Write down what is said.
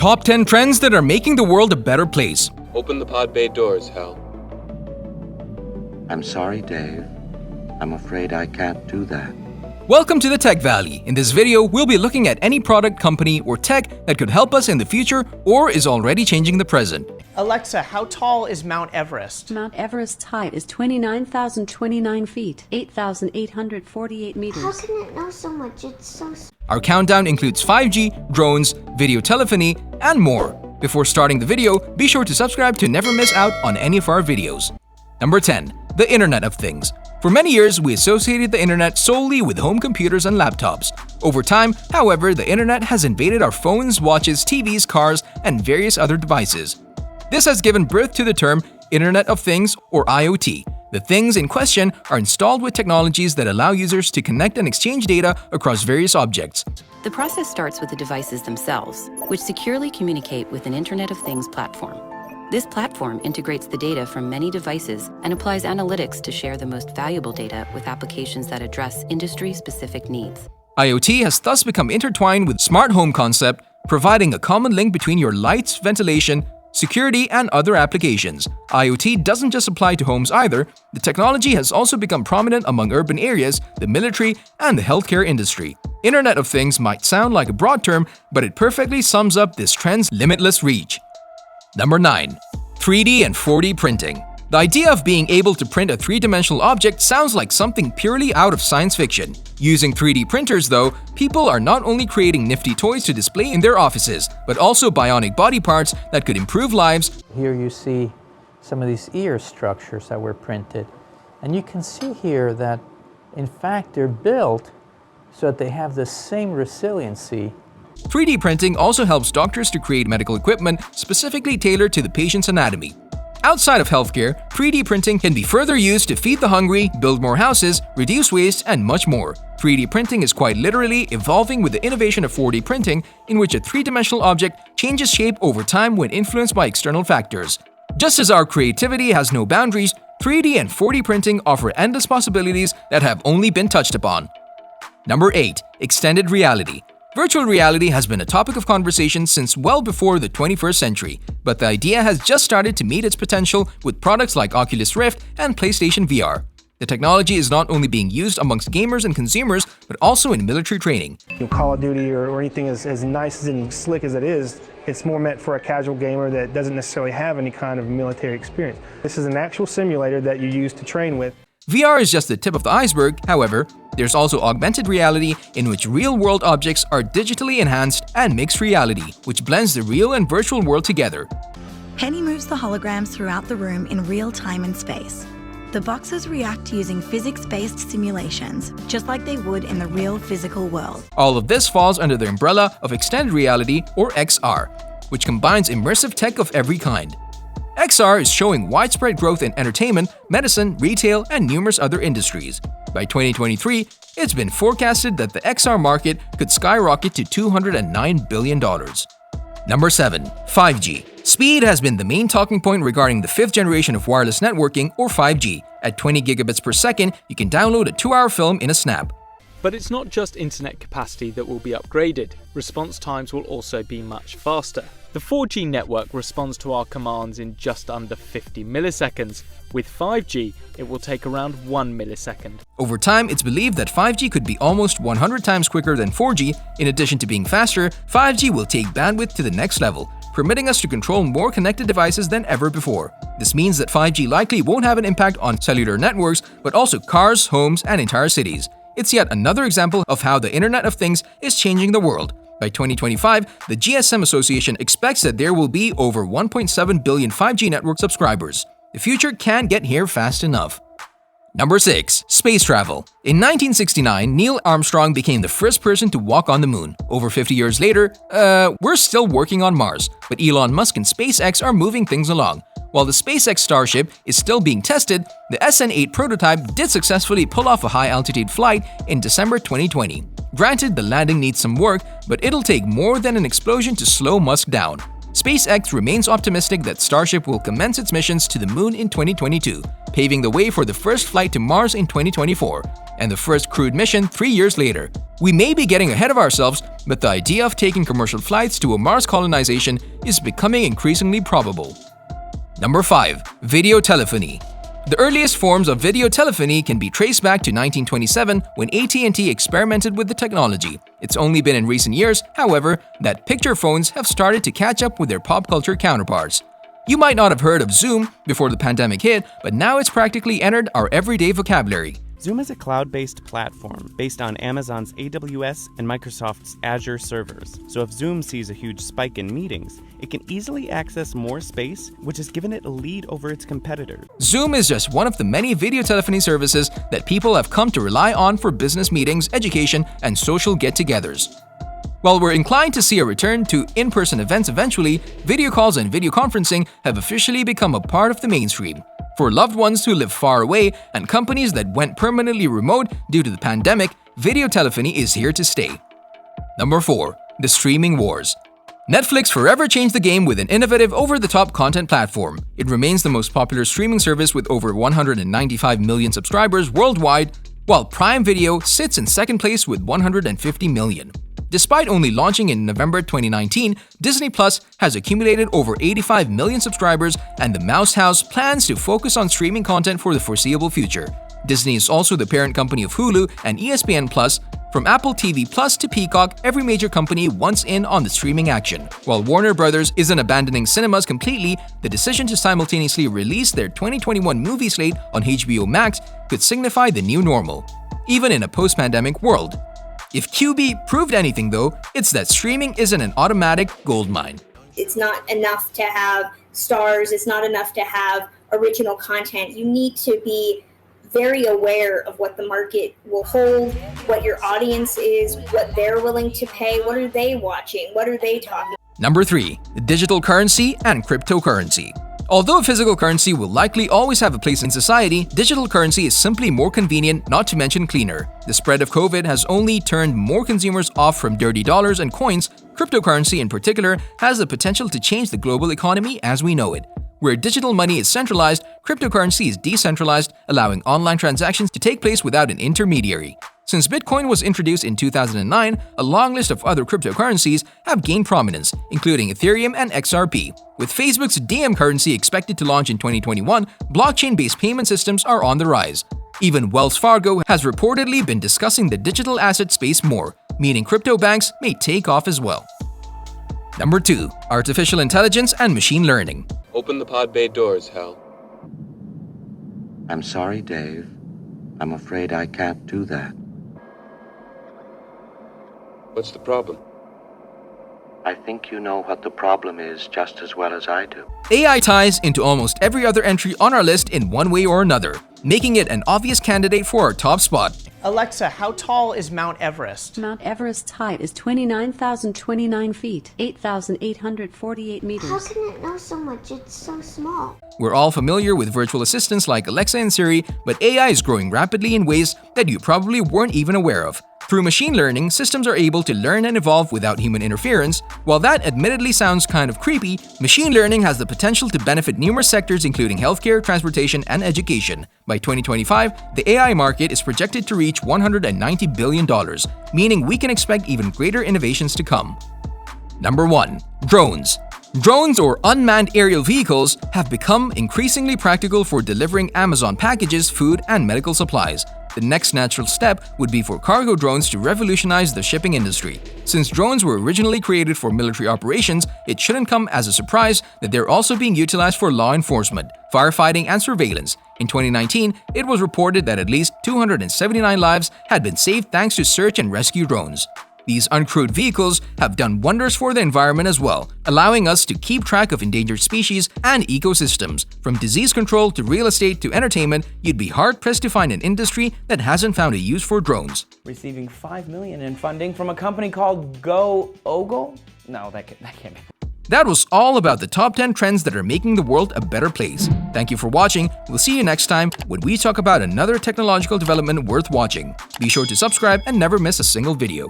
Top 10 trends that are making the world a better place. Open the pod bay doors, Hal. I'm sorry, Dave. I'm afraid I can't do that. Welcome to the Tech Valley. In this video, we'll be looking at any product, company, or tech that could help us in the future or is already changing the present. Alexa, how tall is Mount Everest? Mount Everest's height is 29,029 feet, 8,848 meters. How can it know so much? It's so... Our countdown includes 5G, drones, video telephony, and more. Before starting the video, be sure to subscribe to never miss out on any of our videos. Number 10. The Internet of Things. For many years, we associated the internet solely with home computers and laptops. Over time, however, the internet has invaded our phones, watches, TVs, cars, and various other devices. This has given birth to the term Internet of Things or IoT. The things in question are installed with technologies that allow users to connect and exchange data across various objects. The process starts with the devices themselves, which securely communicate with an Internet of Things platform. This platform integrates the data from many devices and applies analytics to share the most valuable data with applications that address industry-specific needs. IoT has thus become intertwined with smart home concept, providing a common link between your lights, ventilation, security, and other applications. IoT doesn't just apply to homes either. The technology has also become prominent among urban areas, the military, and the healthcare industry. Internet of Things might sound like a broad term, but it perfectly sums up this trend's limitless reach. Number 9. 3D and 4D printing. The idea of being able to print a three-dimensional object sounds like something purely out of science fiction. Using 3D printers, though, people are not only creating nifty toys to display in their offices, but also bionic body parts that could improve lives. Here you see some of these ear structures that were printed. And you can see here that, in fact, they're built so that they have the same resiliency. 3D printing also helps doctors to create medical equipment specifically tailored to the patient's anatomy. Outside of healthcare, 3D printing can be further used to feed the hungry, build more houses, reduce waste, and much more. 3D printing is quite literally evolving with the innovation of 4D printing, in which a three-dimensional object changes shape over time when influenced by external factors. Just as our creativity has no boundaries, 3D and 4D printing offer endless possibilities that have only been touched upon. Number 8. Extended reality. Virtual reality has been a topic of conversation since well before the 21st century, but the idea has just started to meet its potential with products like Oculus Rift and PlayStation VR. The technology is not only being used amongst gamers and consumers, but also in military training. Call of Duty or anything as nice and slick as it is, it's more meant for a casual gamer that doesn't necessarily have any kind of military experience. This is an actual simulator that you use to train with. VR is just the tip of the iceberg. However, there's also augmented reality, in which real-world objects are digitally enhanced, and mixed reality, which blends the real and virtual world together. Penny moves the holograms throughout the room in real time and space. The boxes react using physics-based simulations, just like they would in the real physical world. All of this falls under the umbrella of extended reality, or XR, which combines immersive tech of every kind. XR is showing widespread growth in entertainment, medicine, retail, and numerous other industries. By 2023, it's been forecasted that the XR market could skyrocket to $209 billion. Number 7. 5G. Speed has been the main talking point regarding the 5th generation of wireless networking, or 5G. At 20 gigabits per second, you can download a 2-hour film in a snap. But it's not just internet capacity that will be upgraded. Response times will also be much faster. The 4G network responds to our commands in just under 50 milliseconds. With 5G, it will take around 1 millisecond. Over time, it's believed that 5G could be almost 100 times quicker than 4G. In addition to being faster, 5G will take bandwidth to the next level, permitting us to control more connected devices than ever before. This means that 5G likely won't have an impact on cellular networks, but also cars, homes, and entire cities. It's yet another example of how the Internet of Things is changing the world. By 2025, the GSM Association expects that there will be over 1.7 billion 5G network subscribers. The future can't get here fast enough. Number 6. Space travel. In 1969, Neil Armstrong became the first person to walk on the moon. Over 50 years later, we're still working on Mars, but Elon Musk and SpaceX are moving things along. While the SpaceX Starship is still being tested, the SN8 prototype did successfully pull off a high-altitude flight in December 2020. Granted, the landing needs some work, but it'll take more than an explosion to slow Musk down. SpaceX remains optimistic that Starship will commence its missions to the moon in 2022, paving the way for the first flight to Mars in 2024, and the first crewed mission 3 years later. We may be getting ahead of ourselves, but the idea of taking commercial flights to a Mars colonization is becoming increasingly probable. Number 5. Videotelephony. The earliest forms of video telephony can be traced back to 1927 when AT&T experimented with the technology. It's only been in recent years, however, that picture phones have started to catch up with their pop culture counterparts. You might not have heard of Zoom before the pandemic hit, but now it's practically entered our everyday vocabulary. Zoom is a cloud-based platform based on Amazon's AWS and Microsoft's Azure servers. So if Zoom sees a huge spike in meetings, it can easily access more space, which has given it a lead over its competitors. Zoom is just one of the many video telephony services that people have come to rely on for business meetings, education, and social get-togethers. While we're inclined to see a return to in-person events eventually, video calls and video conferencing have officially become a part of the mainstream. For loved ones who live far away and companies that went permanently remote due to the pandemic, video telephony is here to stay. Number 4. The streaming wars. Netflix forever changed the game with an innovative over-the-top content platform. It remains the most popular streaming service with over 195 million subscribers worldwide, while Prime Video sits in second place with 150 million. Despite only launching in November 2019, Disney Plus has accumulated over 85 million subscribers, and the Mouse House plans to focus on streaming content for the foreseeable future. Disney is also the parent company of Hulu and ESPN Plus. From Apple TV Plus to Peacock, every major company wants in on the streaming action. While Warner Brothers isn't abandoning cinemas completely, the decision to simultaneously release their 2021 movie slate on HBO Max could signify the new normal, even in a post-pandemic world. If QB proved anything though, it's that streaming isn't an automatic goldmine. It's not enough to have stars, it's not enough to have original content. You need to be very aware of what the market will hold, what your audience is, what they're willing to pay, what are they watching, what are they talking about. Number 3. Digital currency and cryptocurrency. Although physical currency will likely always have a place in society, digital currency is simply more convenient, not to mention cleaner. The spread of COVID has only turned more consumers off from dirty dollars and coins. Cryptocurrency in particular has the potential to change the global economy as we know it. Where digital money is centralized, cryptocurrency is decentralized, allowing online transactions to take place without an intermediary. Since Bitcoin was introduced in 2009, a long list of other cryptocurrencies have gained prominence, including Ethereum and XRP. With Facebook's DM currency expected to launch in 2021, blockchain-based payment systems are on the rise. Even Wells Fargo has reportedly been discussing the digital asset space more, meaning crypto banks may take off as well. Number 2. Artificial intelligence and machine learning. Open the pod bay doors, Hal. I'm sorry, Dave. I'm afraid I can't do that. What's the problem? I think you know what the problem is just as well as I do. AI ties into almost every other entry on our list in one way or another, making it an obvious candidate for our top spot. Alexa, how tall is Mount Everest? Mount Everest's height is 29,029 feet, 8,848 meters. How can it know so much? It's so small. We're all familiar with virtual assistants like Alexa and Siri, but AI is growing rapidly in ways that you probably weren't even aware of. Through machine learning, systems are able to learn and evolve without human interference. While that admittedly sounds kind of creepy, machine learning has the potential to benefit numerous sectors including healthcare, transportation, and education. By 2025, the AI market is projected to reach $190 billion, meaning we can expect even greater innovations to come. Number 1. Drones. Drones, or unmanned aerial vehicles, have become increasingly practical for delivering Amazon packages, food, and medical supplies. The next natural step would be for cargo drones to revolutionize the shipping industry. Since drones were originally created for military operations, it shouldn't come as a surprise that they're also being utilized for law enforcement, firefighting, and surveillance. In 2019, it was reported that at least 279 lives had been saved thanks to search and rescue drones. These uncrewed vehicles have done wonders for the environment as well, allowing us to keep track of endangered species and ecosystems. From disease control to real estate to entertainment, you'd be hard-pressed to find an industry that hasn't found a use for drones. Receiving $5 million in funding from a company called GoOgle? No, that can't be. That was all about the top 10 trends that are making the world a better place. Thank you for watching. We'll see you next time when we talk about another technological development worth watching. Be sure to subscribe and never miss a single video.